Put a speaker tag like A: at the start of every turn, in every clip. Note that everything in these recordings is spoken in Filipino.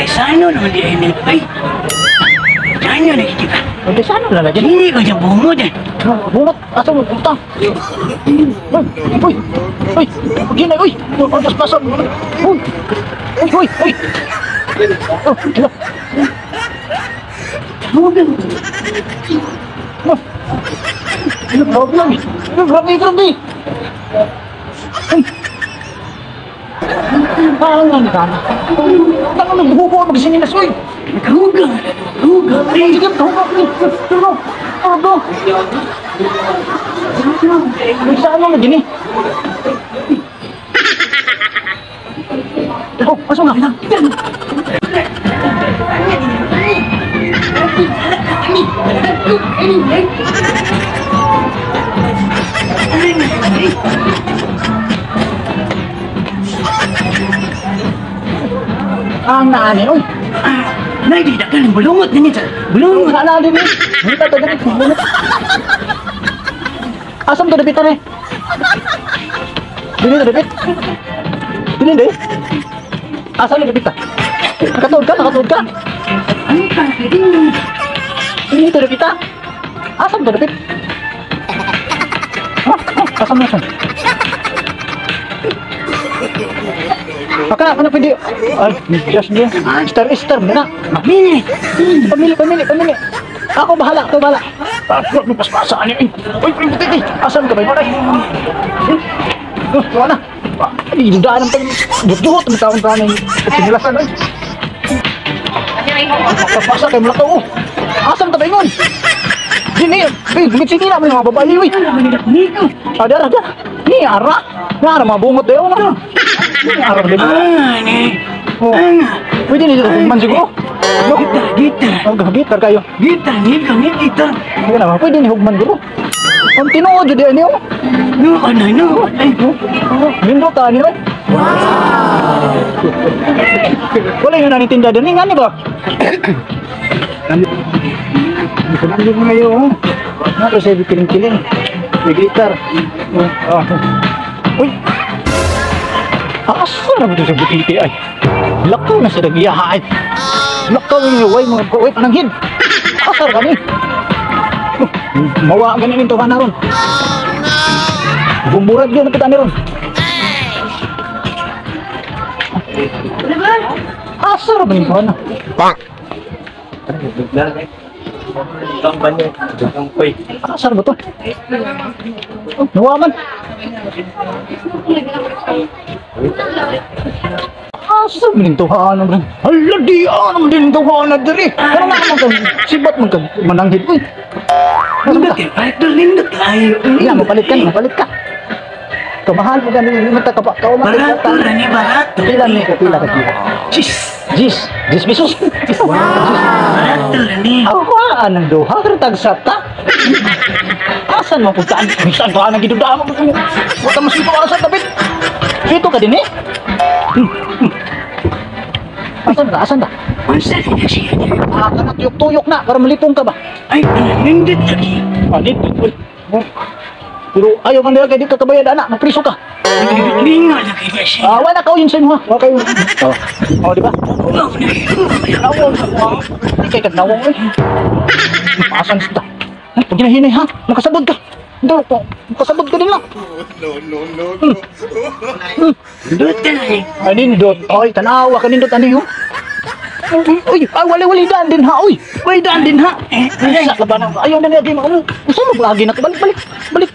A: Sano naman di ay nilipay. Sano na hindi ka?
B: Hindi sana na lagi.
A: Hindi ka dyan bumod eh.
B: Bunot, asa mo punta? Uy! Uy! Pagi na, uy! Ang paspasan! Uy! Uy! Uy! Oh, hala! Problem! Grabe! Parang lang ka na. Parang nagbubuko ako magsinilas, uy!
A: Naghugang.
B: Sige, kahugak ni! Pero, ano? May saan mo na gini? Oh, pasok nga! Ang naani, uy!
A: Naidida ka ng bulungot na niya. Bulungot.
B: Wala din eh! Hindi ka taganit, bulungot! Asam to dapitan eh? Dini to dapit? Dini deh? Asam to dapit ka? Nakatuod ka?
A: Ano ka? Hindi.
B: Dini to dapit ah? Asam to dapit? Asam na siya? Maka ano pwede? Ay, just niya. Star, na. Pamili. Ako bahala. Huwag mo paspasaan niyo. Uy, puti. Asan ka ba yun? Wala na. Ay, dudaan ang pag-duhot. Ang taon-taon yung pinilasan. Paspasa kayo mula to. Asan ka ba yun? Dini, gumitin na mga babae. Ada. Ni ara. Nga mga bungot dayo na. Ni ara din. Pwede nito man siguro. Gitar kayo.
A: Gitar.
B: Hindi naman, pwede ni hugman guro. Ang tinuod yun niyo.
A: No.
B: Lindo ta niyo. Wala yung nanitinda din. Nga ni ba? Hindi mo ngayon. Nga kasi kiling-kiling. May gitar. Uy! Asa na ba ito sa butiti ay? Lakaw na siya nag-iyahain. Lakaw yung way mga buhay pananghid. Asar ka ni. Mawa ganin ito ka na ron. Bumburad yun na kita ni ron. Asar ba ito ka na?
C: Bang!
B: Asar ba ito? Nawaman. Asar ba ito ka na? Hala di naman din ito ka na diri. Pero nga naman sibat mo mananghid ko eh.
A: Lindot tayo.
B: Iya, mapalit ka. Kamahal mo ganun yung mata
A: Barato na ni barato.
B: Kapila. Jis pesos.
A: Barato na ni.
B: Ako anang duha tag sata. Asan mo puntaan? Bisan ka nang giduda mo. Wala mo sito ara sa tapit. Sito ka din eh. Asan ka?
A: Unsa na siya?
B: Kana tuyok na para malipong ka ba?
A: Ay, lindot lagi.
B: Dito. Pero ayaw man nila kay di ka kabayad anak, mapriso ka.
A: Linga lagi na siya.
B: Wala ka yun sa inyo ha. Wala kayo. Di ba? Nawong. Di kay kagnawong eh. Asan sila? Pag ginahinay ha, nakasabod ka. Hindi, nakasabod ka din lang.
A: Lindot na ni.
B: Ay, nindot. Ay, tanawa ka nindot. Ano yun? Uy, wali daan din ha. Uy, wali daan din ha. Sa ka ba na? Ayaw na natin mo. Gusto mo lagi na. Balik.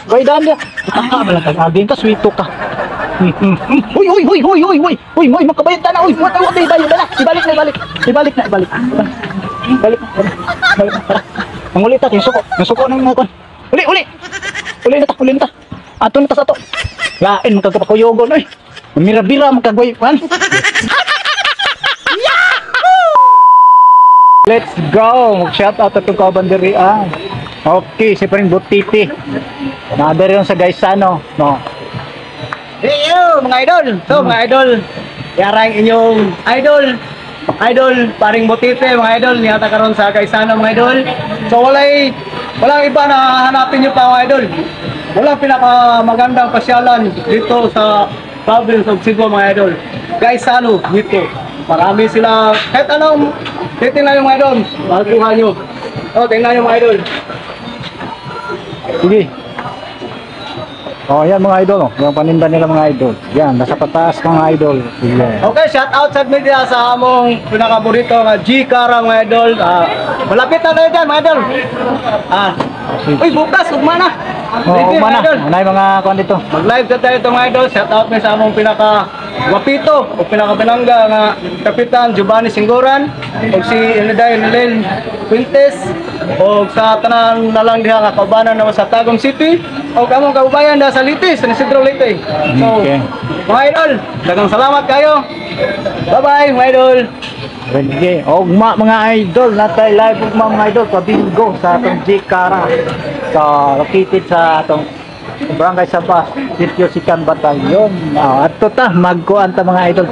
B: Wali daan niya. Bala ka lagi ka. Sweeto ka. Uy, makabayad ka na. Uy, wala. Ibalik na. Balik. Tara. Mangulit natin. Suko na yung mga kon. Uli na ta. Ato na ta sa to. Lain magkakapakuyogon. Uy. Mira-bira magkagway pan. Let's go! Mag-shout out at itong kabanderian. Okay, si Paring Butiti. Nader yun sa Gaisano. No.
D: Hey yo, mga idol! So mga idol, yarang inyong idol Paring Butiti, mga idol, niyata karon sa Gaisano, mga idol. So walang iba na hanapin nyo pa, mga idol. Walang pinakamagandang pasyalan dito sa province of Cebu mga idol. Gaisano dito. Marami sila, kahit anong titingnan yung mga idol, makuha nyo. O, tingnan nyo mga idol.
B: Sige. Oh, yan mga idol, oh. Yung paninda nila mga idol. Yan, nasa pataas mga idol. Yeah.
D: Okay, shout out sa media sa among pinakaborito nga G Cara mga idol. Malapit na tayo dyan mga idol. Uy, bukas, ugma na.
B: Oh, umana. Anay mga kuan dito.
D: Mag-live sa tayo ito mga idol. Shout out sa among pinaka wapito o pinaka-pinangga nga Kapitan Giovanni Singgoran o si Iniday Nilel Quintes o sa tanan na lang diha nga kaubanan naman sa Tagum City o kamong kaubayan da sa Litis, sa Isidro Leyte. So,
B: Okay.
D: mga idol, daghang salamat kayo. Bye-bye mga idol.
B: Sige. Ugma mga idol, natay live ugma mga idol sa bingo sa atong G Cara. So, located sa atong Barangay Sabas, Sitio Sikan Batalyon. Ato ta magkuan ta mga idol.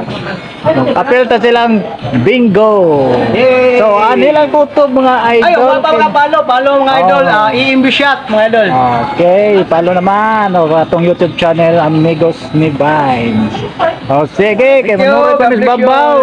B: Apel ta silang bingo.
D: Yay!
B: So, ani lang tutob mga
D: Ay,
B: idol.
D: follow mga idol. I-imbi shot mga idol.
B: Okay, follow naman o atong YouTube channel Amigos ni Vines. O sige, kay
D: Thank you,
B: manurot kami
D: God bless
B: sa
D: you
B: babaw.